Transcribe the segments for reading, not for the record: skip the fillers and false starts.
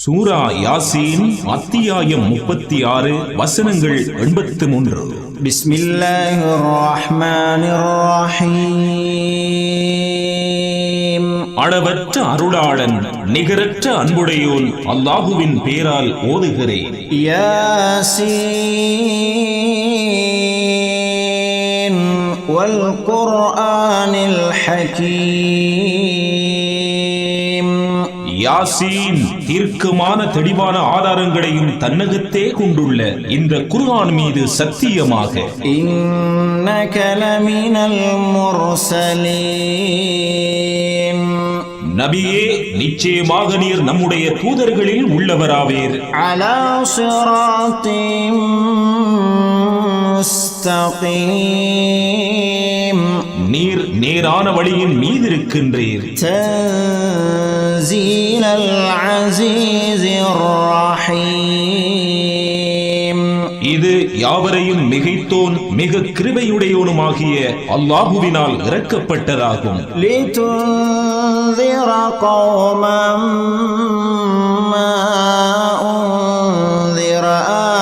சூரா யாசீன் அத்தியாயம் 36 வசனங்கள் 83. பிஸ்மில்லாஹிர் ரஹ்மானிர் ரஹீம். அளவற்ற அருளாளன் நிகரற்ற அன்புடையோன் அல்லாஹுவின் பேரால் ஓதுகிறேன். யாசீன் வல் குர்ஆனில் ஹகீம். யாசீன் தீர்க்கமான தெளிவான ஆதாரங்களையும் தன்னகத்தே கொண்டுள்ள இந்த குர்ஆன் மீது சத்தியமாக. இன்னக லமினல் முர்சலீன். நபியே, நிச்சயமாக நீர் நம்முடைய தூதர்களில் உள்ளவராவீர். அலா சிராத்தின் முஸ்தகீம். நீர் நேரான வழியின் மீது இருக்கின்றீர். தன்சீலல் அஸீஸிர் ரஹீம். இது யாவரையும் மிகைத்தோன் மிக கிருபையுடையோனுமாகிய அல்லாஹுவினால் இறக்கப்பட்டதாகும். லிதுன்ஸிர கௌமம் மா உன்ஸிர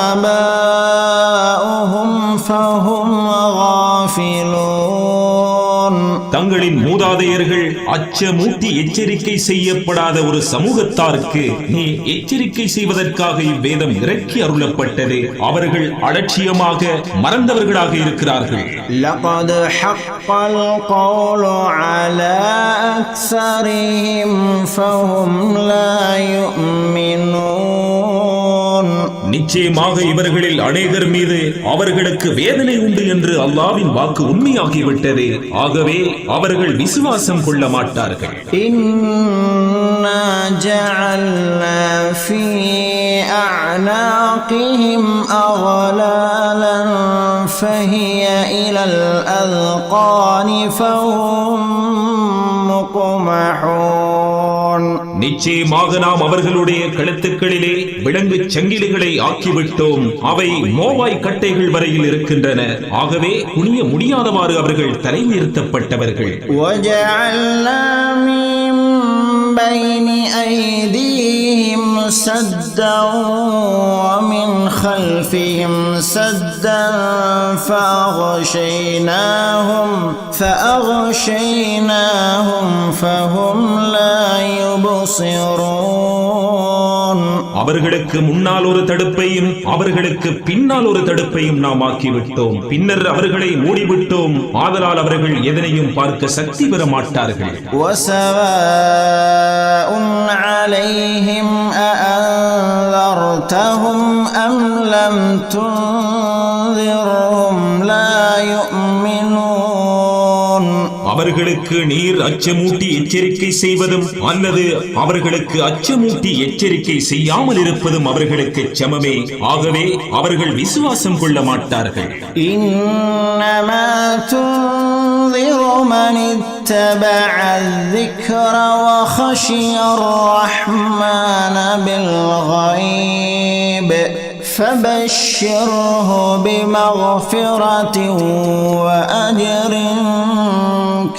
ஆபாஉஹும் ஃபஹும் காஃபிலூன். தங்களின் மூதாதையர்கள் அச்சமூட்டி எச்சரிக்கை செய்யப்படாத ஒரு சமூகத்தாருக்கு நீ எச்சரிக்கை செய்வதற்காக இவ்வேதம் இறக்கி அருளப்பட்டது. அவர்கள் அலட்சியமாக மறந்தவர்களாக இருக்கிறார்கள். லகத் ஹக்கல் கௌலு அலா அக்ஸரிஹிம் ஃபஹும் லா யுமினூன். நிச்சயமாக இவர்களில் அநேகர் மீது அவர்களுக்கு வேதனை உண்டு என்று அல்லாஹ்வின் வாக்கு உண்மையாகிவிட்டது. ஆகவே அவர்கள் விசுவாசம் கொள்ள மாட்டார்கள். இன்னா ஜஅல்னா ஃபீ அஅனாகிஹிம் அக்லாலன் ஃபஹிய இலல் அல்கானி ஃபஹும் முக்மஹூன். நிச்சயமாக நாம் அவர்களுடைய கழுத்துக்களிலே விலங்கு சங்கிலிகளை ஆக்கிவிட்டோம். அவை மோவாய் கட்டைகள் வரையில் இருக்கின்றன. ஆகவே குனிய முடியாதவாறு அவர்கள் தலை நிறுத்தப்பட்டவர்கள். وَجَعَلْنَا مِن بَيْنِ أَيْدِيهِمْ سَدًّا وَمِنْ خَلْفِهِمْ سَدًّا فَأَغْشَيْنَاهُمْ فَهُمْ لَا يُبْصِرُونَ. அவர்களுக்கு முன்னால் ஒரு தடுப்பையும் அவர்களுக்கு பின்னால் ஒரு தடுப்பையும் நாம் ஆக்கிவிட்டோம். பின்னர் அவர்களை மூடிவிட்டோம். ஆதலால் அவர்கள் எதனையும் பார்க்க சக்தி பெற மாட்டார்கள். وَسَوَاءٌ عَلَيْهِمْ أَأَنذَرْتَهُمْ أَمْ لَمْ تُنذِرْهُمْ لَا يُؤْمِنُونَ. அவர்களுக்கு நீர் அச்சமூட்டி எச்சரிக்கை செய்வதும் அல்லது அவர்களுக்கு அச்சமூட்டி எச்சரிக்கை செய்யாமல் இருப்பதும் அவர்களுக்கு சமமே. ஆகவே அவர்கள் விசுவாசம் கொள்ள மாட்டார்கள். إنما تنذر من اتبع الذكر وخشي الرحمن بالغيب فبشره بمغفرة وأجر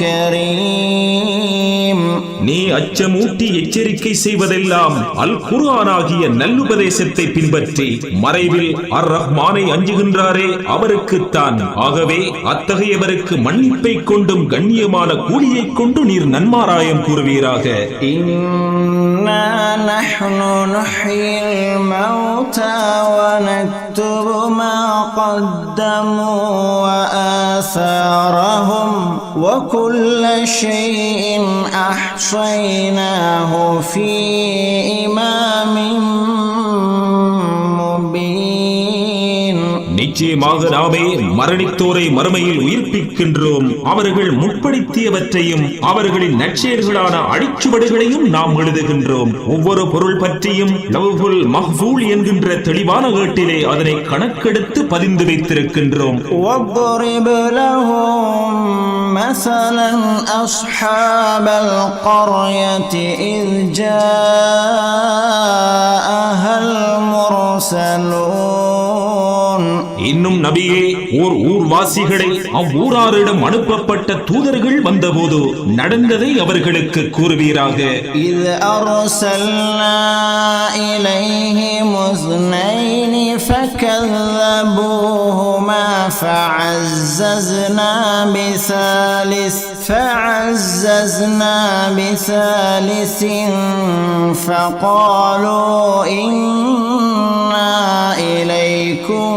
كريم. நீ அச்சமூட்டி எச்சரிக்கை செய்வதெல்லாம் அல் குர்ஆன் ஆகிய நல்லுபதேசத்தை பின்பற்றி மறைவில் அர் ரஹ்மானை அஞ்சுகின்றாரே அவருக்குத்தான். ஆகவே அத்தகையவருக்கு மன்னிப்பை கொண்டும் கண்ணியமான கூலியை கொண்டு நீர் நன்மாராயம் கூறுவீராக. இன்னா நஹ்னு நுஹ்யில் மௌதா வ நக்துபு மா கத்தமு வ ஆசாரஹும் வ குல்ல ஷைஇன் அஹ்ஸைனாஹு ஃபீ இமாமின் முபீன். நிச்சயமாக நாமே மரணித்தோரை மறுமையில் உயிர்ப்பிக்கின்றோம். அவர்கள் முற்படுத்தியவற்றையும் அவர்களின் நற்செயல்களான அடிச்சுவடுகளையும் நாம் எழுதுகின்றோம். ஒவ்வொரு பொருள் பற்றியும் லவ்ஹுல் மஹ்ஃபூல் என்கின்ற தெளிவான ஏட்டிலே அதனை கணக்கெடுத்து பதிந்து வைத்திருக்கின்றோம். وَاضْرِبْ لَهُم مَّثَلًا أَصْحَابَ الْقَرْيَةِ إِذْ جَاءَهَا الْمُرْسَلُونَ. இன்னும் நபியே, ஓர் ஊர்வாசிகளை அவ்வூராரிடம் அனுப்பப்பட்ட தூதர்கள் வந்தபோது நடந்ததை அவர்களுக்கு கூறுவீராக. إذ أرسلنا إليهم اثنين فكذبوهما فعززنا بثالث فقالوا إنا إليكم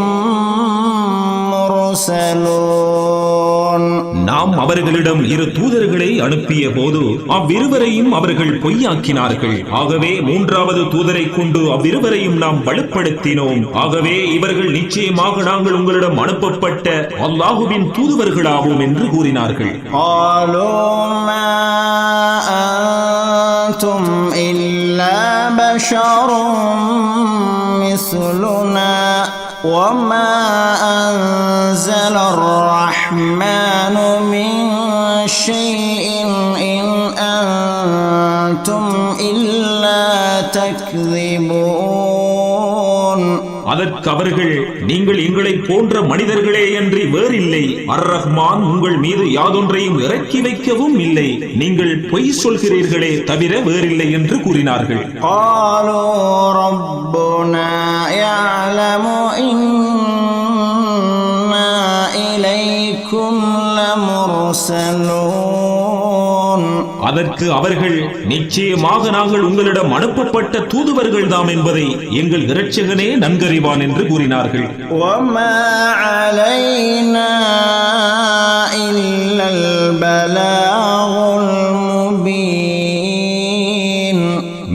مرسلون. நாம் அவர்களிடம் இரு தூதர்களை அனுப்பிய போது அவ்விருவரையும் அவர்கள் பொய்யாக்கினார்கள். ஆகவே மூன்றாவது தூதரை கொண்டு அவ்விருவரையும் நாம் வலுப்படுத்தினோம். ஆகவே இவர்கள் நிச்சயமாக நாங்கள் உங்களிடம் அனுப்பப்பட்ட அல்லாஹுவின் தூதுவர்களாவோம் என்று கூறினார்கள். وما أنزل الرحمن من شيء إن أنتم إلا تكذبون. அதற்கு அவர்கள், நீங்கள் எங்களை போன்ற மனிதர்களே அன்றி வேறில்லை. அர் ரஹ்மான் உங்கள் மீது யாதொன்றையும் இறக்கி வைக்கவும் இல்லை. நீங்கள் பொய் சொல்கிறீர்களே தவிர வேறில்லை என்று கூறினார்கள். அதற்கு அவர்கள், நிச்சயமாக நாங்கள் உங்களிடம் அனுப்பப்பட்ட தூதுவர்கள் தாம் என்பதை எங்கள் இரட்சகனே நன்கறிவான் என்று கூறினார்கள்.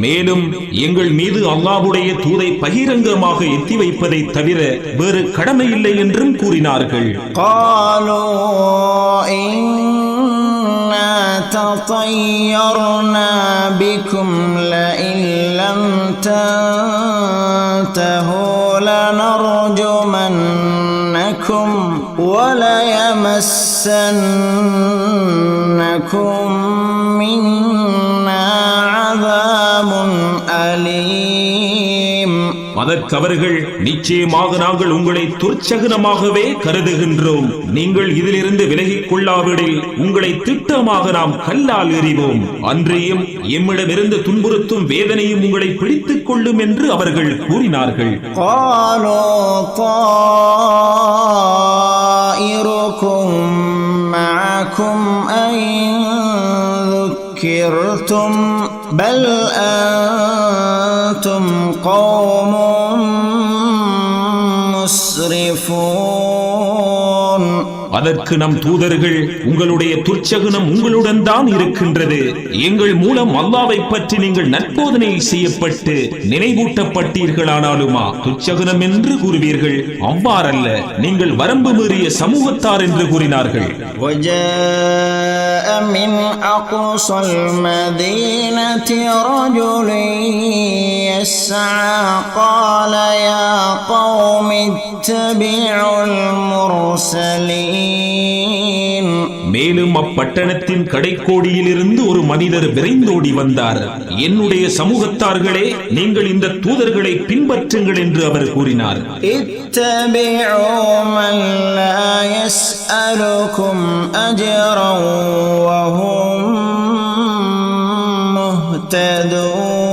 மேலும் எங்கள் மீது அல்லாஹ்வுடைய தூதை பகிரங்கமாக எத்தி வைப்பதை தவிர வேறு கடமை இல்லை என்றும் கூறினார்கள். تطيرنا بكم لئن لم تنتهوا لنرجمنكم وليمسنكم منا عذاب أليم. அதற்கு அவர்கள், நிச்சயமாக நாங்கள் உங்களை துர்ச்சகனமாகவே கருதுகின்றோம். நீங்கள் இதிலிருந்து விலகிக் கொள்ளாவிடில் உங்களை திட்டமாக நாம் கல்லால் எறிவோம். அன்றியும் எம்மிடமிருந்து துன்புறுத்தும் வேதனையும் உங்களை பிடித்துக் கொள்ளும் என்று அவர்கள் கூறினார்கள். بل أنتم قوم مسرفون. அதற்கு நம் தூதர்கள், உங்களுடைய துர்ச்சகுனம் உங்களுடன் தான் இருக்கின்றது. எங்கள் மூலம் அல்லாஹ்வை பற்றி நீங்கள் நற்போதனை செய்யப்பட்டு நினைவூட்டப்பட்டீர்களானாலுமா துர்ச்சகுனம் என்று கூறுவீர்கள்? அவ்வாறல்ல, நீங்கள் வரம்பு மீறிய சமூகத்தார் என்று கூறினார்கள். من أقصى المدينة رجل يسعى قال يا قوم اتبعوا المرسلين. மேலும் அப்பட்டணத்தின் கடைக்கோடியிலிருந்து ஒரு மனிதர் விரைந்தோடி வந்தார். என்னுடைய சமூகத்தார்களே, நீங்கள் இந்த தூதர்களை பின்பற்றுங்கள் என்று அவர் கூறினார். اتبعوا من لا يسألكم أجرا وهم مهتدون.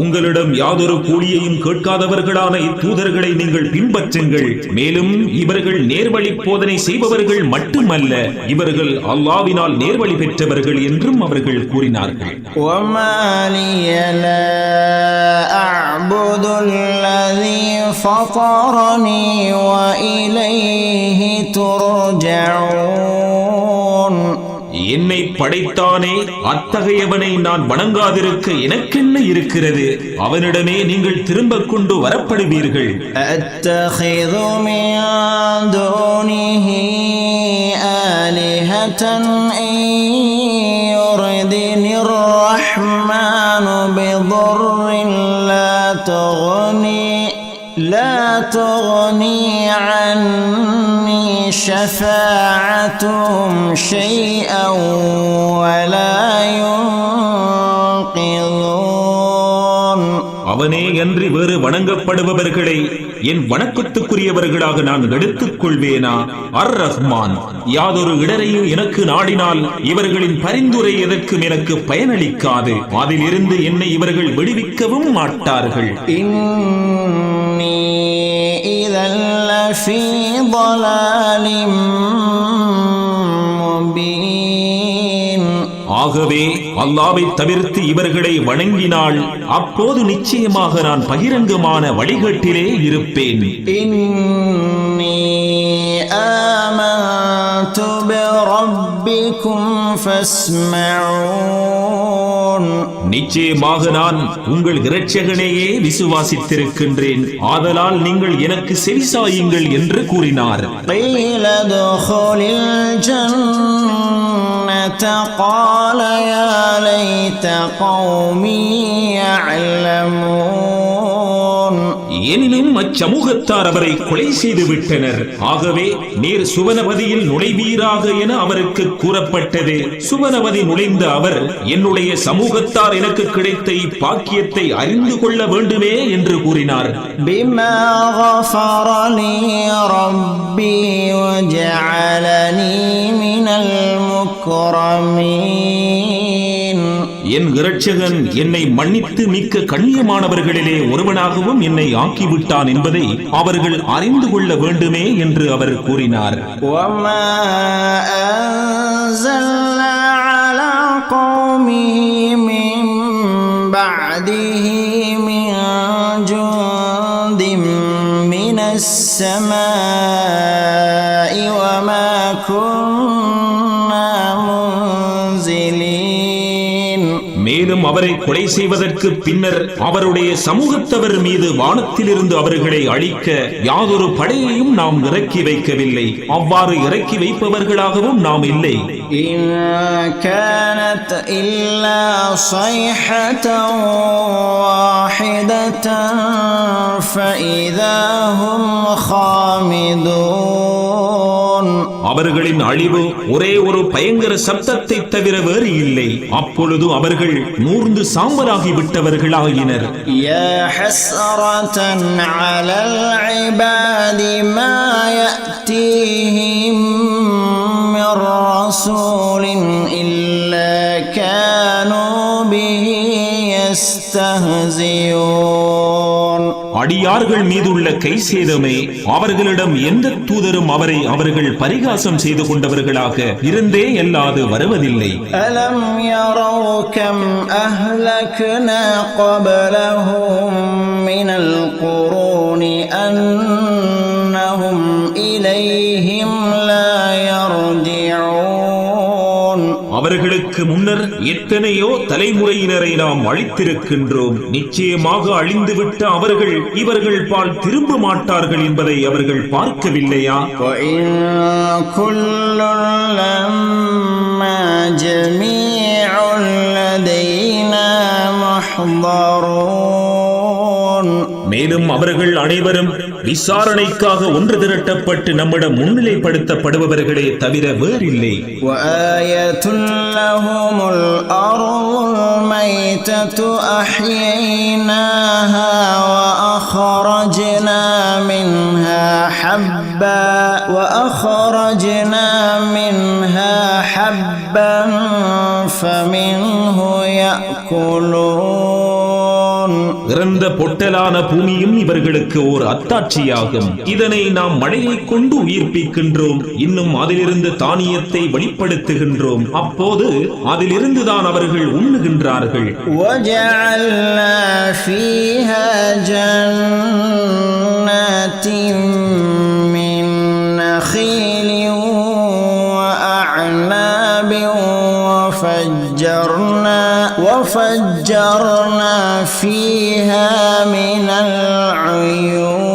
உங்களிடம் யாதொரு கூலியையும் கேட்காதவர்களான இத்தூதர்களை நீங்கள் பின்பற்றுங்கள். மேலும் இவர்கள் நேர்வழி போதனை செய்பவர்கள் மட்டுமல்ல, இவர்கள் அல்லாஹ்வினால் நேர்வழி பெற்றவர்கள் என்றும் அவர்கள் கூறினார்கள். وما لي لا أعبد الذي فطرني وإليه ترجعون. என்னை படைத்தானே, அத்தகையவனை நான் வணங்காதிருக்க எனக்கென்ன இருக்கிறது? அவனிடமே நீங்கள் திரும்ப கொண்டு வரப்படுவீர்கள். أتخذ من دونه آلهة إن يردني الرحمن بضر لا تغني عني شفاعتهم شيئا ولا ينقذون. அவனே அன்றி வேறு வணங்கப்படுபவர்களை என் வணக்கத்துக்குரியவர்களாக நான் எடுத்துக் கொள்வேனா? அர் ரஹ்மான், யாதொரு இடரையும் எனக்கு நாடினால் இவர்களின் பரிந்துரை எதற்கும் எனக்கு பயனளிக்காது. அதிலிருந்து என்னை இவர்கள் விடுவிக்கவும் மாட்டார்கள். ஆகவே அல்லாஹ்வை தவிர்த்து இவர்களை வணங்கினால் அப்போது நிச்சயமாக நான் பகிரங்கமான வழிகட்டிலே இருப்பேன். ஆமன்து பிரப்பிக்கும் ஃபஸ்மஊன். நிச்சயமாக நான் உங்கள் இரட்சகனையே விசுவாசித்திருக்கின்றேன், ஆதலால் நீங்கள் எனக்கு செவிசாயுங்கள் என்று கூறினார். قيل ادخل الجنة قال يا ليت قومي يعلمون. எனினும் அச்சமூகத்தார் அவரை கொலை செய்து விட்டனர். ஆகவே நீர் சுவனபதியில் நுழைவீராக என அவருக்கு கூறப்பட்டது. சுவனபதி நுழைந்த அவர், என்னுடைய சமூகத்தார் எனக்கு கிடைத்த இப்பாக்கியத்தை அறிந்து கொள்ள வேண்டுமே என்று கூறினார். பிமா غفر لي ربي وجعلني من المكرمين. என் இரட்சகன் என்னை மன்னித்து மிக்க கண்ணியமானவர்களிலே ஒருவனாகவும் என்னை ஆக்கிவிட்டான் என்பதை அவர்கள் அறிந்து கொள்ள வேண்டுமே என்று அவர் கூறினார். وما أنزلنا على قومه من بعده من جند من السماء وما كنا منزلين. மேலும் அவரை கொலை செய்வதற்கு பின்னர் அவருடைய சமூகத்தவர் மீது வானத்திலிருந்து அவர்களை அழிக்க யாதொரு படையையும் நாம் இறக்கி வைக்கவில்லை. அவ்வாறு இறக்கி வைப்பவர்களாகவும் நாம் இல்லை. إن كانت إلا صيحة واحدة فإذا هم خامدون. அவர்களின் அழிவு ஒரே ஒரு பயங்கர சப்தத்தை தவிர வேறு இல்லை. அப்பொழுது அவர்கள் நூர்ந்து சாம்பலாகி விட்டவர்களாயினர். يا حسرة على العباد ما يأتيهم من رسول إلا كانوا به يستهزئون. அடியார்கள் மீதுள்ள கை சேதமே, அவர்களிடம் எந்த தூதரும் அவர்கள் பரிகாசம் செய்து கொண்டவர்களாக இருந்தே அல்லாது வருவதில்லை. அலம் யரௌ கம் அஹ்லக்னா قبلهم من القرون أنهم إليهم لا يرجعون. அவர்களுக்கு முன்னர் எத்தனையோ தலைமுறையினரை நாம் அழித்திருக்கின்றோம். நிச்சயமாக அழிந்துவிட்ட அவர்கள் இவர்கள் பால் திரும்ப மாட்டார்கள் என்பதை அவர்கள் பார்க்கவில்லையா? மேலும் அவர்கள் அனைவரும் விசாரணைக்காக ஒன்று திரட்டப்பட்டு நம்மிடம் முன்னிலைப்படுத்தப்படுபவர்களே தவிர வேறில்லை. وأخرجنا منها حبا فمنه يأكلون. இறந்த பொட்டலான பூமியும் இவர்களுக்கு ஓர் அத்தாட்சியாகும். இதனை நாம் மழையை கொண்டு உயிர்ப்பிக்கின்றோம். இன்னும் அதிலிருந்து தானியத்தை வெளிப்படுத்துகின்றோம். அப்போது அதிலிருந்துதான் அவர்கள் உண்ணுகின்றார்கள். وَجَعَلْنَا فِيهَا جَنَّاتٍ مِّن نَّخِيلٍ وَأَعْنَابٍ وفجرنا فيها من العيون.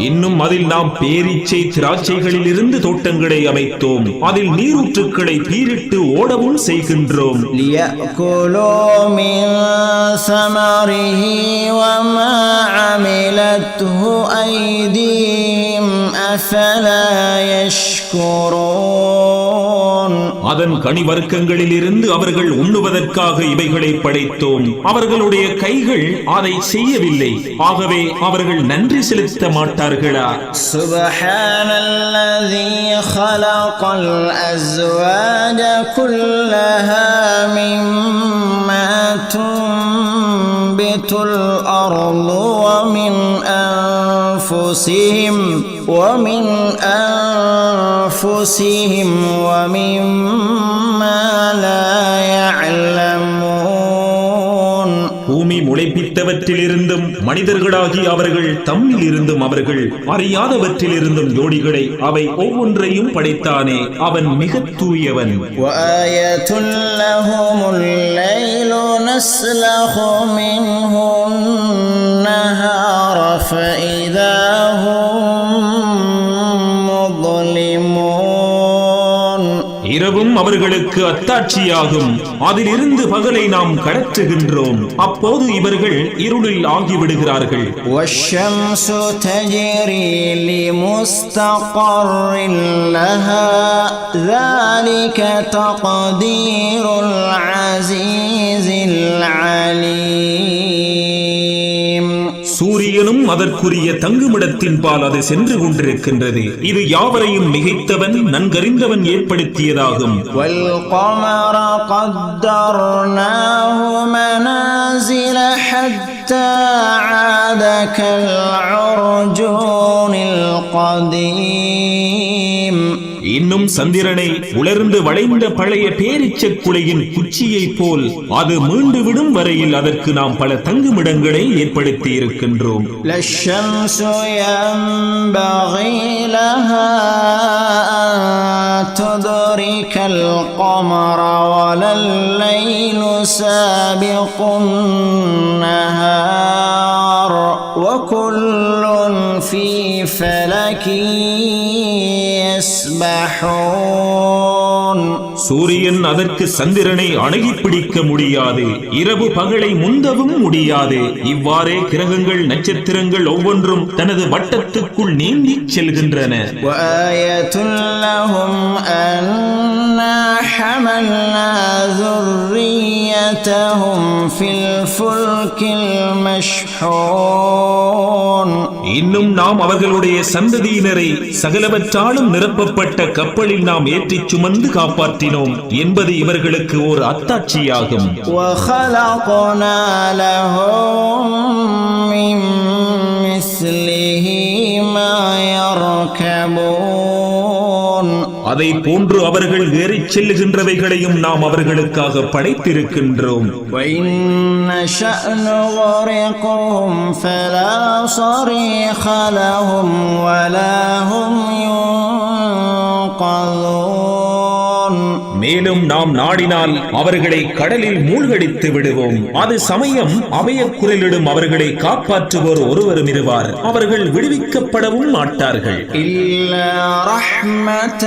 இன்னும் அதில் நாம் பேரீச்சை திராட்சைகளில் இருந்து தோட்டங்களை அமைத்தோம். அதில் நீரூற்றுக்களை பீரிட்டு ஓடவும் செய்கின்றோம். لِيَأْكُلُوا مِن ثَمَرِهِ وَمَا عَمِلَتْهُ أَيْدِيهِمْ أَفَلَا يَشْكُرُونَ. அதன் கனிவர்க்கங்களிலிருந்து அவர்கள் உண்ணுவதற்காக இவைகளை படைத்தோம். அவர்களுடைய கைகள் அதை செய்யவில்லை. ஆகவே அவர்கள் நன்றி செலுத்த மாட்டார்களா? சுப்ஹானல்லதீ خلقல் அஸ்வாஜ குல்லஹா மிம்மா துன்பிதுல் அர்து ومن أنفسهم ومما لا يعلمون. பூமி முளைப்பித்தவற்றிலிருந்தும் மனிதர்களாகி அவர்கள் தம்மில் இருந்தும் அவர்கள் அறியாதவற்றிலிருந்தும் ஜோடிகளை அவை ஒவ்வொன்றையும் படைத்தானே, அவன் மிக தூயவன். وآية لهم الليل نسلخ منه النهار فإذا هم مظلمون. இரவும் அவர்களுக்கு அத்தாட்சியாகும். அதிலிருந்து பகலை நாம் கடற்றுகின்றோம். அப்போது இவர்கள் இருளில் ஆகிவிடுகிறார்கள். والشمس تجري لمستقر لها ذلك تقدير العزيز العليم. சூரியனும் அதற்குரிய தங்குமிடத்தின் பால் அது சென்று கொண்டிருக்கின்றது. இது யாவரையும் மிகைத்தவன் நன்கறிந்தவன் ஏற்படுத்தியதாகும். والقمر قدرناه منازل حتى عاد كالعرجون القديم. இன்னும் சந்திரனை உலர்ந்து வளைந்த பழைய பேரிச்சக் குலையின் குச்சியை போல் அது மீண்டு விடும் வரையில் அதற்கு நாம் பல தங்குமிடங்களை ஏற்படுத்தி இருக்கின்றோம். للشمس ينبغي لها أن تدرك القمر ولا الليل سابق النهار وكل في فلك يسبحون. சூரியன் அதற்கு சந்திரனை அணுகி பிடிக்க முடியாது, இரவு பகலை முந்தவும் முடியாது. இவ்வாறே கிரகங்கள் நட்சத்திரங்கள் ஒவ்வொன்றும் தனது வட்டத்துக்குள் நீந்தி செல்கின்றன. وآية لهم أنا حملنا ذريتهم في الفلك المشحون. இன்னும் நாம் அவர்களுடைய சந்ததியினரை சகலவற்றாலும் நிரப்பப்பட்ட கப்பலில் நாம் ஏற்றிச் சுமந்து காப்பாற்றினோம் என்பது இவர்களுக்கு ஒரு அத்தாட்சியாகும். وخلقنا لهم من مثله ما يركبون. அதை போன்று அவர்கள் ஏறிச் செல்லுகின்றவைகளையும் நாம் அவர்களுக்காக படைத்திருக்கின்றோம். وإن نشأ نغرقهم فلا صريخ لهم ولا هم ينقذون. மேலும் நாம் நாடினால் அவர்களை கடலில் மூழ்கடித்து விடுவோம். அது சமயம் அவைய குரலிடும் அவர்களை காப்பாற்றுவோர் ஒருவரும் இருவார். அவர்கள் விடுவிக்கப்படவும் மாட்டார்கள். إلا رحمة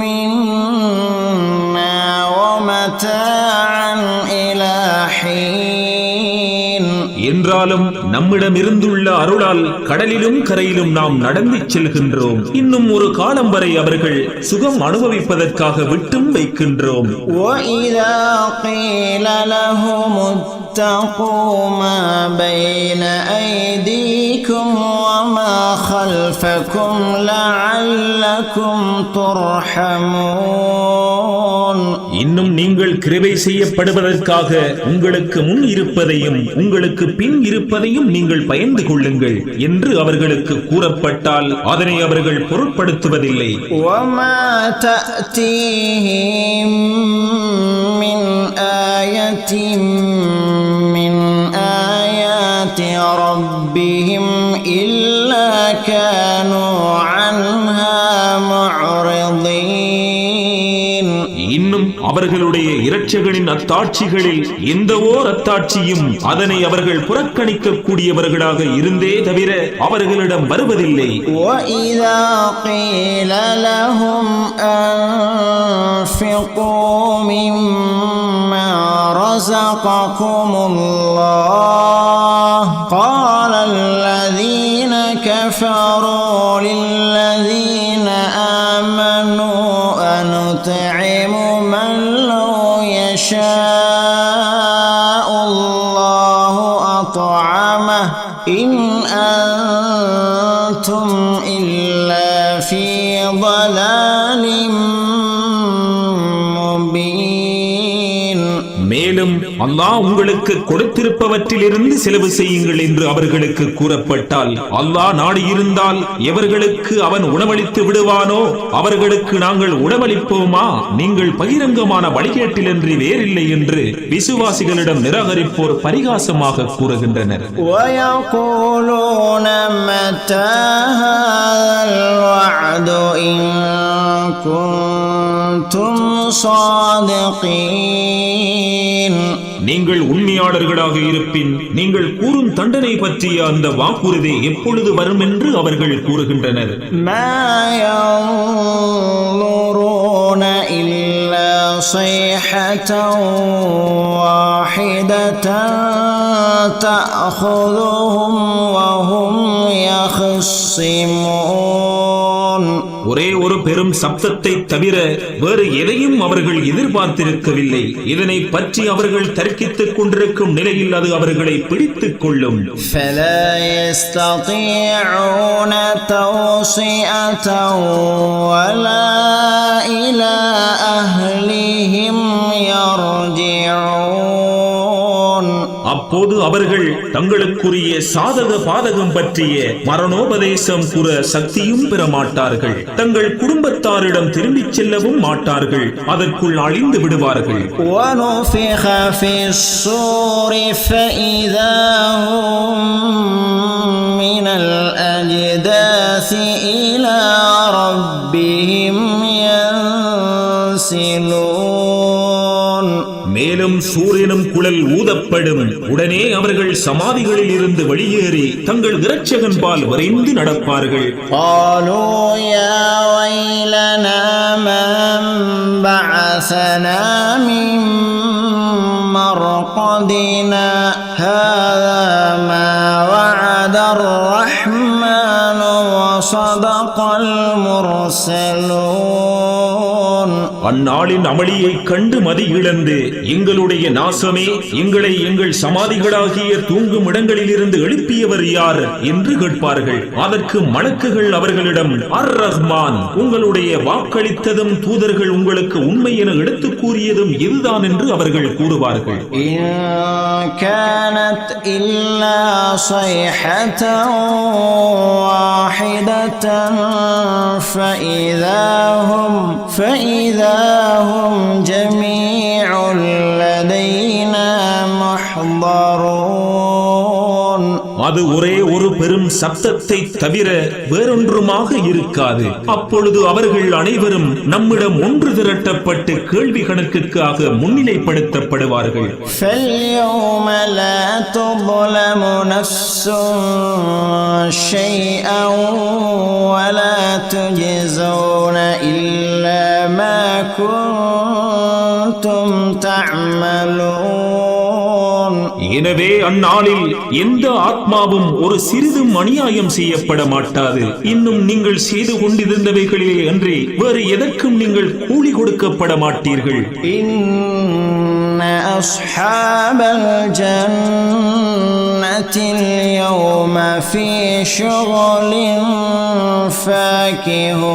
منا ومتاعا إلى حين. என்றாலும் நம்மிடம் இருந்துள்ள அருளால் கடலிலும் கரையிலும் நாம் நடந்து செல்கின்றோம். இன்னும் ஒரு காலம் வரை அவர்கள் சுகம் அனுபவிப்பதற்காக விட்டும் வைக்கின்றோம். وَإِذَا قِيلَ لَهُمُ اتَّقُوا مَا بَيْنَ أَيْدِيكُمْ وَمَا خَلْفَكُمْ لَعَلَّكُمْ تُرْحَمُونَ. இன்னும் நீங்கள் கிருபை செய்யப்படுவதற்காக உங்களுக்கு முன் இருப்பதையும் உங்களுக்கு பின் இருப்பதையும் நீங்கள் பயந்து கொள்ளுங்கள் என்று அவர்களுக்கு கூறப்பட்டால் அதனை அவர்கள் பொருட்படுத்துவதில்லை. وَمَا تَأْتِيهِم مِّنْ آيَةٍ مِّنْ آيَاتِ رَبِّهِمْ إِلَّا كَانُوا عَنْهَا مُعْرِضِينَ. இன்னும் அவர்களுடைய இரட்சகனின் அத்தாட்சிகளில் எந்த ஓர் அத்தாட்சியும் அதனை அவர்கள் புறக்கணிக்க கூடியவர்களாக இருந்தே தவிர அவர்களிடம் வருவதில்லை. وَإِذَا قِيلَ لَهُمْ أَنفِقُوا مِمَّا رَزَقَكُمُ اللَّهُ قَالَ الَّذِينَ كَفَرُوا لِلَّذِينَ آمَنُوا أَنُطْعِمُ وطعمه إن أنتم إلا في ضلال مبين. மேலும் அல்லாஹ் உங்களுக்கு கொடுத்திருப்பவற்றிலிருந்து செலவு செய்யுங்கள் என்று அவர்களுக்கு கூறப்பட்டால், அல்லாஹ் நாடியிருந்தால் எவர்களுக்கு அவன் உணவளித்து விடுவானோ அவர்களுக்கு நாங்கள் உணவளிப்போமா? நீங்கள் பகிரங்கமான வழிகேட்டிலின்றி வேறில்லை என்று விசுவாசிகளிடம் நிராகரிப்போர் பரிகாசமாக கூறுகின்றனர். ويقولون متى هذا الوعد إن كنتم صادقين. நீங்கள் உண்மையாளர்களாக இருப்பின் நீங்கள் கூறும் தண்டனை பற்றிய அந்த வாக்குறுதி எப்பொழுது வரும் என்று அவர்கள் கூறுகின்றனர். ما ينظرون إلا صيحة واحدة تأخذهم وهم يخصمون. ஒரே ஒரு பெரும் சப்தத்தை தவிர வேறு எதையும் அவர்கள் எதிர்பார்த்திருக்கவில்லை. இதனை பற்றி அவர்கள் தர்க்கித்துக் கொண்டிருக்கும் நிலையில் அது அவர்களை பிடித்துக் கொள்ளும். فلا يستطيعون توصية ولا إلى أهلهم يرجعون. அப்போது அவர்கள் தங்களுக்குரிய சாதக பாதகம் பற்றிய மரணோபதேசம் கூற சக்தியும் பெற மாட்டார்கள். தங்கள் குடும்பத்தாரிடம் திரும்பிச் செல்லவும் மாட்டார்கள். அதற்குள் அழிந்து விடுவார்கள். ونفخ في الصور فإذا هم من الأجداث إلى ربهم ينسلون. மேலும் சூரியனும் குழல் ஊதப்படும். உடனே அவர்கள் சமாதிகளில் இருந்து வெளியேறி தங்கள் இரட்சகன்பால் விரைந்து நடப்பார்கள். قالوا يا ويلنا من بعثنا من مرقدنا هذا ما وعد الرحمن وصدق المرسلون. அந்நாளின் அமளியை கண்டு மதி இழந்து எங்களுடைய நாசமே, எங்களை எங்கள் சமாதிகளாகிய தூங்கும் இடங்களில் இருந்து எழுப்பியவர் யார் என்று கேட்பார்கள். அதற்கு மலக்குகள் அவர்களிடம், அர் ரஹ்மான், உங்களுடைய வாக்களித்ததும் தூதர்கள் உங்களுக்கு உண்மை என எடுத்துக் கூறியதும் இதுதான் என்று அவர்கள் கூறுவார்கள். إن كانت إلا صيحة واحدة فإذا هم جميع لدينا محضرون. அது ஒரே ஒரு பெரும் சப்தத்தை தவிர வேறொன்றுமாக இருக்காது. அப்பொழுது அவர்கள் அனைவரும் நம்மிடம் ஒன்று திரட்டப்பட்டு கேள்வி கணக்குக்காக முன்னிலைப்படுத்தப்படுவார்கள். فاليوم لا تظلم نفس شيئا ولا تجزون إلا ما كنتم تعملون. எனவே அந்நாளில் எந்த ஆத்மாவும் ஒரு சிறிதும் அநியாயம் செய்யப்பட மாட்டாது. இன்னும் நீங்கள் செய்து கொண்டிருந்தவைகளிலே அன்றி வேறு எதற்கும் நீங்கள் கூலி கொடுக்கப்பட மாட்டீர்கள். إن أصحاب الجنة اليوم في شغل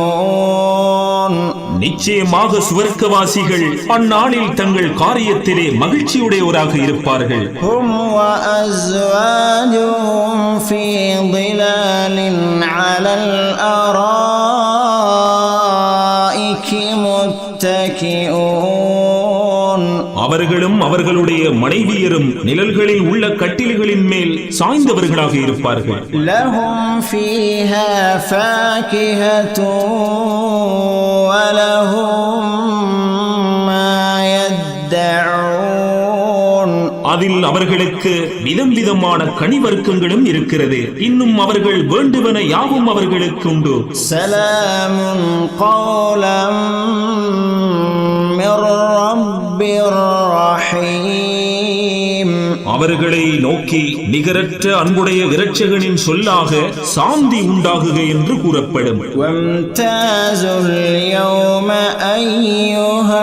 فاكهون. நிச்சயமாக சுவர்க்கவாசிகள் அந்நாளில் தங்கள் காரியத்திலே மகிழ்ச்சியுடையோராக இருப்பார்கள். هم وأزواجهم في ظلال على الأرائك متكئون. அவர்களும் அவர்களுடைய மனைவியரும் நிழல்களில் உள்ள கட்டில்களின் மேல் சாய்ந்தவர்களாக இருப்பார்கள். لهم فيها فاكهة ولهم ما يدعون. அதில் அவர்களுக்கு விதம் விதமான கனிவர்க்கங்களும் இருக்கிறது. இன்னும் அவர்கள் வேண்டுவன யாவும் அவர்களுக்கு உண்டு. سلام قولا من رب رحيم. அவர்களை நோக்கி நிகரற்ற அன்புடைய இரட்சகனின் சொல்லாக சாந்தி உண்டாகுக என்று கூறப்படும். وامتازوا اليوم أيها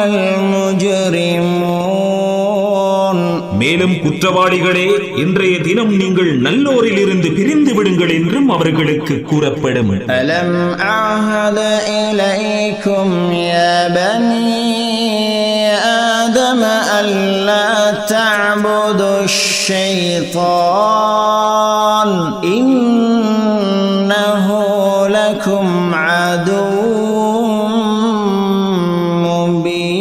المجرمون. மேலும் குற்றவாளிகளே, இன்றைய தினம் நீங்கள் நல்லோரில் இருந்து பிரிந்து விடுங்கள் என்றும் அவர்களுக்கு கூறப்படும். அலம் அஹத இலைக்கும் யா பனி ஆதம அல்லா தஅபுது ஷைத்தான் இன்னஹு லகும் அதுவும் முபீன்.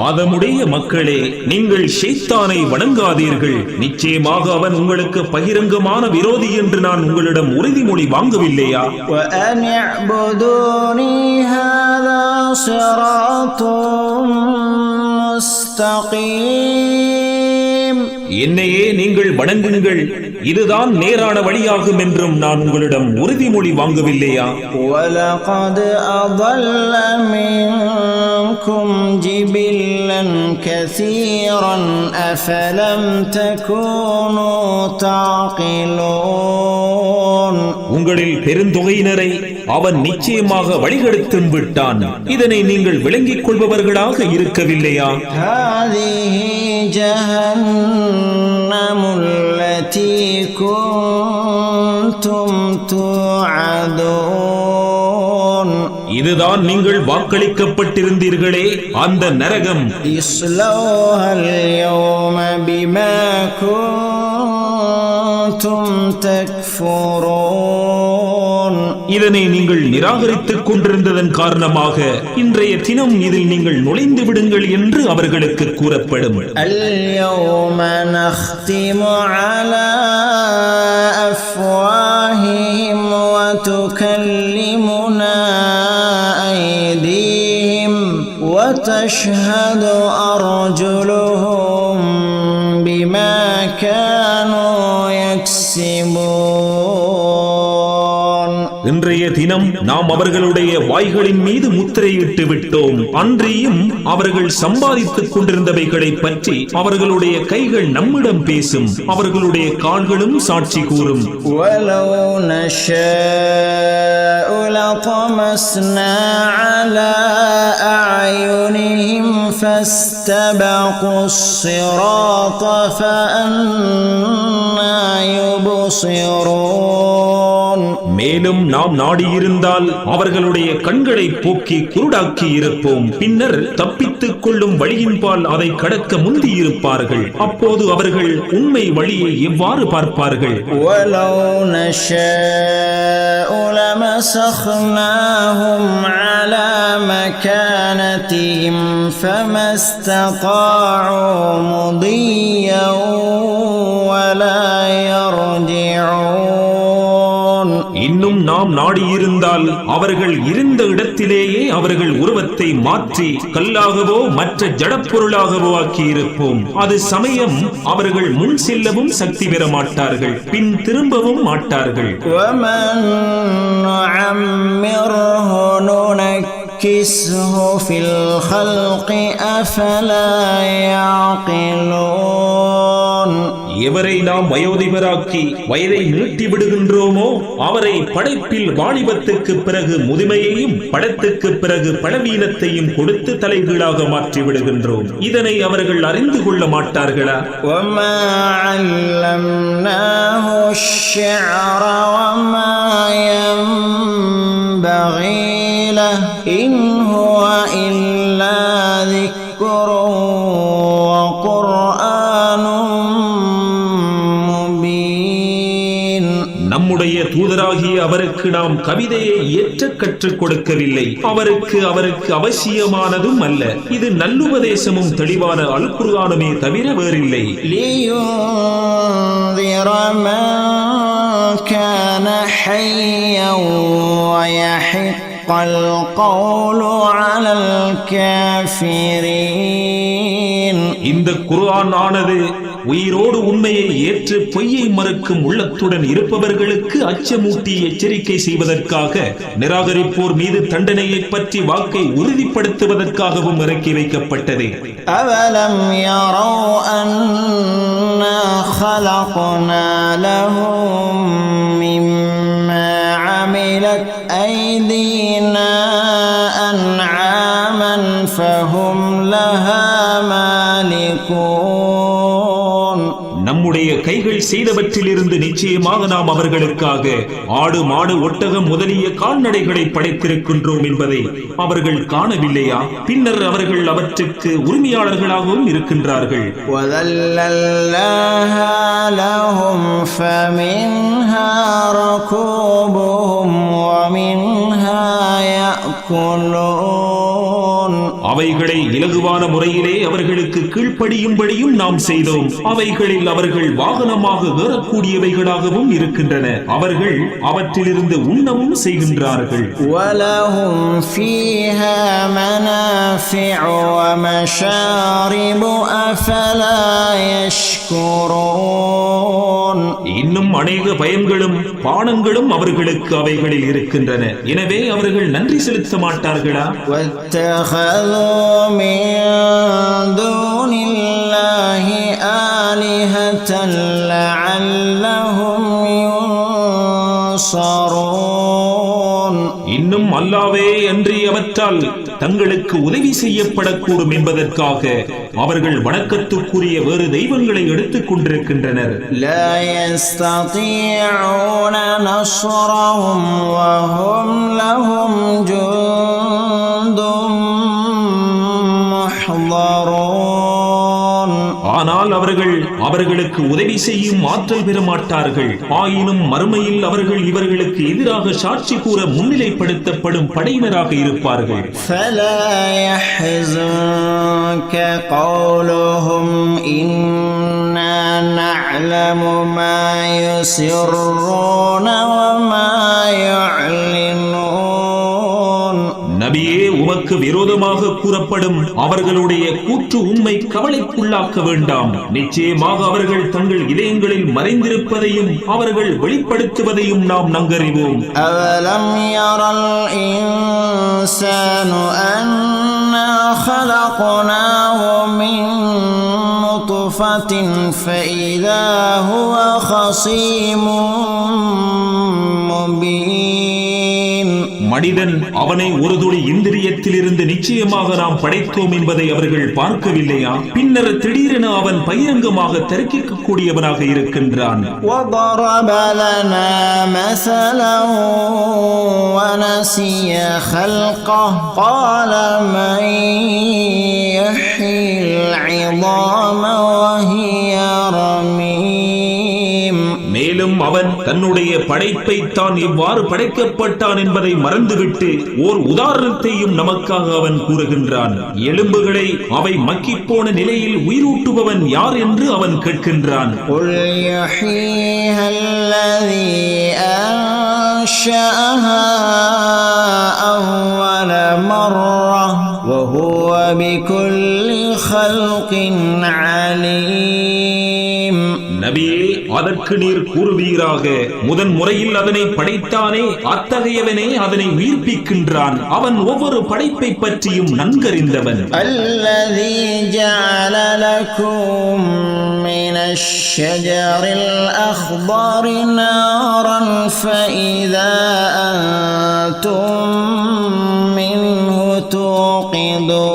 ஆதமுடைய மக்களே, நீங்கள் ஷைத்தானை வணங்காதீர்கள். நிச்சயமாக அவன் உங்களுக்கு பகிரங்கமான விரோதி என்று நான் உங்களிடம் உறுதிமொழி வாங்கவில்லையா? وَأَنِ اعْبُدُونِي هَذَا صِرَاطٌ مُسْتَقِيمٌ. என்னையே நீங்கள் வணங்குங்கள், இதுதான் நேரான வழியாகும் என்றும் நான் உங்களிடம் உறுதிமொழி வாங்கவில்லையா? وَلَقَدْ أَضَلَّ مِنكُمْ جِبِلًّا كَثِيرًا أَفَلَمْ تَكُونُوا تَعْقِلُونَ. உங்களில் பெருந்தொகையினரை அவன் நிச்சயமாக வழிகெடுத்தும் விட்டான். இதனை நீங்கள் விளங்கிக் கொள்பவர்களாக இருக்கவில்லையா? هذه جهنم التي كنتم توعدون. இதுதான் நீங்கள் வாக்களிக்கப்பட்டிருந்தீர்களே அந்த நரகம். اصلوها اليوم بما كنتم تكفرون. இதனை நீங்கள் நிராகரித்துக் கொண்டிருந்ததன் காரணமாக இன்றைய தினம் இதில் நீங்கள் நுழைந்து விடுங்கள் என்று அவர்களுக்கு கூறப்படும். اليوم نختم على أفواههم وتكلمنا أيديهم وتشهد أرجلهم بما كانوا يكسبون. இன்றைய தினம் நாம் அவர்களுடைய வாய்களின் மீது முத்திரையிட்டு விட்டோம். அன்றியும் அவர்கள் சம்பாதித்துக் கொண்டிருந்தவைகளை பற்றி அவர்களுடைய கைகள் நம்மிடம் பேசும், அவர்களுடைய கால்களும் சாட்சி கூறும். وَلَوْ نَشَاءُ لَطَمَسْنَا عَلَى أَعْيُنِهِمْ فَاسْتَبَقُوا الصِّرَاطَ فَأَنَّى يُبْصِرُونَ. மேலும் நாம் நாடியிருந்தால் அவர்களுடைய கண்களை போக்கி குருடாக்கி இருப்போம். பின்னர் தப்பித்துக் கொள்ளும் வழியின்பால் அதை கடக்க முந்தியிருப்பார்கள். அப்போது அவர்கள் உண்மை வழியை எவ்வாறு பார்ப்பார்கள்? وَلَوْ نَشَاءُ لَمَسَخْنَاهُمْ عَلَى مَكَانَتِهِمْ فَمَا اسْتَطَاعُوا مُضِيًّا وَلَا يَرْجِعُونَ. இன்னும் நாம் நாடியிருந்தால் அவர்கள் இருந்த இடத்திலேயே அவர்கள் உருவத்தை மாற்றி கல்லாகவோ மற்ற ஜடப்பொருளாகவோ ஆக்கியிருப்போம். அது சமயம் அவர்கள் முன் செல்லவும் சக்தி பெற மாட்டார்கள், பின் திரும்பவும் மாட்டார்கள். وَمَن نُّعَمِّرْهُ نُنَكِّسْهُ فِي الْخَلْقِ أَفَلَا يَعْقِلُونَ. எவரை நாம் வயோதிபராக்கி வயதை நீட்டி விடுகின்றோமோ அவரை படைப்பில் வாலிபத்துக்கு பிறகு முதுமையையும் படத்துக்கு பிறகு பலவீனத்தையும் கொடுத்து தலைகீழாக மாற்றி விடுகின்றோம். இதனை அவர்கள் அறிந்து கொள்ள மாட்டார்களா? وَمَا عَلَّمْنَاهُ الشِّعْرَ وَمَا يَنبَغِي لَهُ إِنْ هُوَ إِلَّا ذِكْرٌ وَقُرْآنٌ مُبِينٌ. நம்முடைய தூதராகிய அவருக்கு நாம் கவிதையை ஏற்ற கற்றுக் கொடுக்கவில்லை. அவருக்கு அவசியமானதும் அல்ல. இது நல்லுபதேசமும் தெளிவான அல் குர்ஆனுமே தவிர வேறில்லை. لِيُنذِرَ مَن كَانَ حَيًّا وَيَحِقَّ الْقَوْلُ عَلَى الْكَافِرِينَ. இந்த குர்ஆன் ஆனது உயிரோடு உண்மையை ஏற்று பொய்யை மறுக்கும் உள்ளத்துடன் இருப்பவர்களுக்கு அச்சமூட்டி எச்சரிக்கை செய்வதற்காக, நிராகரிப்போர் மீது தண்டனையை பற்றி வாக்கை உறுதிப்படுத்துவதற்காகவும் இறக்கி வைக்கப்பட்டது. أَوَلَمْ يَرَوْا أَنَّا خَلَقْنَا لَهُم مِّمَّا عَمِلَتْ أَيْدِينَا أَنْعَامًا فَهُمْ لَهَا مَالِكُونَ. நம்முடைய கைகள் செய்தவற்றிலிருந்து நிச்சயமாக நாம் அவர்களுக்காக ஆடு மாடு ஒட்டகம் முதலிய கால்நடைகளை படைத்திருக்கின்றோம் என்பதை அவர்கள் காணவில்லையா? பின்னர் அவர்கள் அவற்றுக்கு உரிமையாளர்களாகவும் இருக்கின்றார்கள். அவைகளை இலகுவான முறையிலே அவர்களுக்கு கீழ்ப்படியும்படியும் நாம் செய்தோம். அவைகளில் அவர்கள் வாகனமாக ஏறக்கூடியவைகளாகவும் இருக்கின்றன. அவர்கள் அவற்றிலிருந்து உண்ணவும் செய்கின்றார்கள். இன்னும் அநேக பயன்களும் பானங்களும் அவர்களுக்கு அவைகளில் இருக்கின்றன. எனவே அவர்கள் நன்றி செலுத்த மாட்டார்களா? من دون الله آلهة لعلهم ينصرون. இன்னும் அல்லாஹ்வே அன்றி அவற்றால் தங்களுக்கு உதவி செய்யப்படக்கூடும் என்பதற்காக அவர்கள் வணக்கத்துக்குரிய வேறு தெய்வங்களை எடுத்துக் கொண்டிருக்கின்றனர். لا يستطيعون نصرهم وهم لهم جند محضرون. ஆனால் அவர்கள் அவர்களுக்கு உதவி செய்யும் ஆற்றல் பெற மாட்டார்கள். ஆயினும் மறுமையில் அவர்கள் இவர்களுக்கு எதிராக சாட்சி கூற முன்னிலைப்படுத்தப்படும் படையினராக இருப்பார்கள். فلا يحزنك قولهم إنا نعلم ما يسرون وما يعلنون. நபியே, உமக்கு விரோதமாக கூறப்படும் அவர்களுடைய கூற்று உம்மை கவலைக்குள்ளாக்க வேண்டாம். நிச்சயமாக அவர்கள் தங்கள் இதயங்களில் மறைந்திருப்பதையும் அவர்கள் வெளிப்படுத்துவதையும் நாம் நன்கறிவோம். அவலம் யரல் இன்சானு அன்னா خلقناه من نطفة فإذا هو خصيم مبين. மனிதன் அவனை ஒரு துளி இந்திரியத்திலிருந்து நிச்சயமாக நாம் படைத்தோம் என்பதை அவர்கள் பார்க்கவில்லையா? பின்னர் திடீரென அவன் பகிரங்கமாக தர்க்கிக்கக்கூடியவனாக இருக்கின்றான். وضرب لنا مثلا ونسي خلقه قال من يحيي العظام وهي رميم. மேலும் அவன் தன்னுடைய படைப்பை தான் எவ்வாறு படைக்கப்பட்டான் என்பதை மறந்துவிட்டு ஓர் உதாரணத்தையும் நமக்காக அவன் கூறுகின்றான். எலும்புகளை அவை மக்கிப் போன நிலையில் உயிரூட்டுபவன் யார் என்று அவன் கேட்கின்றான். قُلْ يُحْيِيهَا الَّذِي أَنشَأَهَا أَوَّلَ مَرَّةٍ وَهُوَ بِكُلِّ خَلْقٍ عَلِيمٌ. நபியே, அதற்கு நீர் கூறுவீராக, முதன் முறையில் அதனை படைத்தானே, அத்தகையவனே அதனை உயிர்ப்பிக்கின்றான். அவன் ஒவ்வொரு படைப்பை பற்றியும் நன்கறிந்தவன். الذي جعل لكم من الشجر الأخضر نارا فإذا أنتم منه توقدون.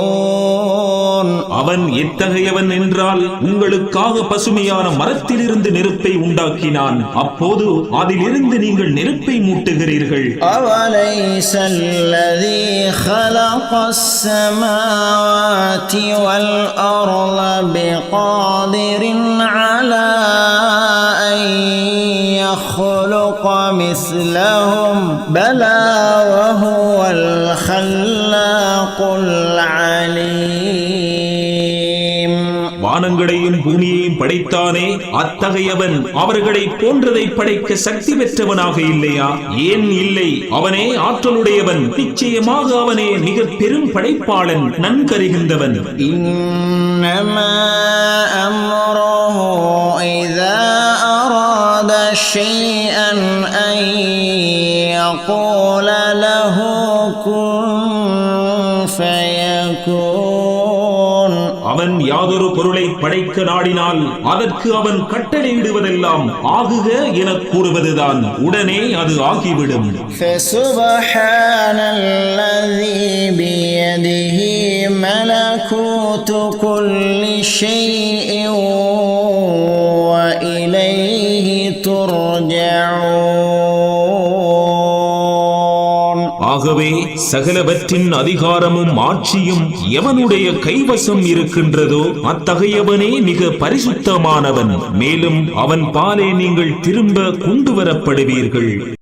அவன் எத்தகையவன் என்றால், உங்களுக்காக பசுமையான மரத்திலிருந்து நெருப்பை உண்டாக்கினான். அப்போது அதிலிருந்து நீங்கள் நெருப்பை மூட்டுகிறீர்கள். أوليس الذي خلق السماوات والأرض بقادر على أن يخلق مثلهم بلى وهو الخلاق العليم. வானங்களையும் பூமியையும் படைத்தானே, அத்தகையவன் அவர்களை போன்றதை படைக்க சக்தி பெற்றவனாக இல்லையா? ஏன் இல்லை? அவனே ஆற்றலுடையவன். நிச்சயமாக அவனே மிக பெரும் படைப்பாளன், நன்கறிகின்றவன். இன்னமா அம்ருஹு இதா அராத ஷைஅன் அன் யகூல லஹு குன் ஃபயகூன். அவன் யாதொரு பொருளை படைக்க நாடினால் அதற்கு அவன் கட்டளையிடுவதெல்லாம் ஆகுக என கூறுவதுதான். உடனே அது ஆகிவிடும். ஃபசுப்ஹானல்லஸீ பியதிஹி மலகூது குல்லி ஷைஇன் வ ترجعون. ஆகவே சகலவற்றின் அதிகாரமும் ஆட்சியும் எவனுடைய கைவசம் இருக்கின்றதோ அத்தகையவனே மிக பரிசுத்தமானவன். மேலும் அவன் பாலே நீங்கள் திரும்ப கொண்டு வரப்படுவீர்கள்.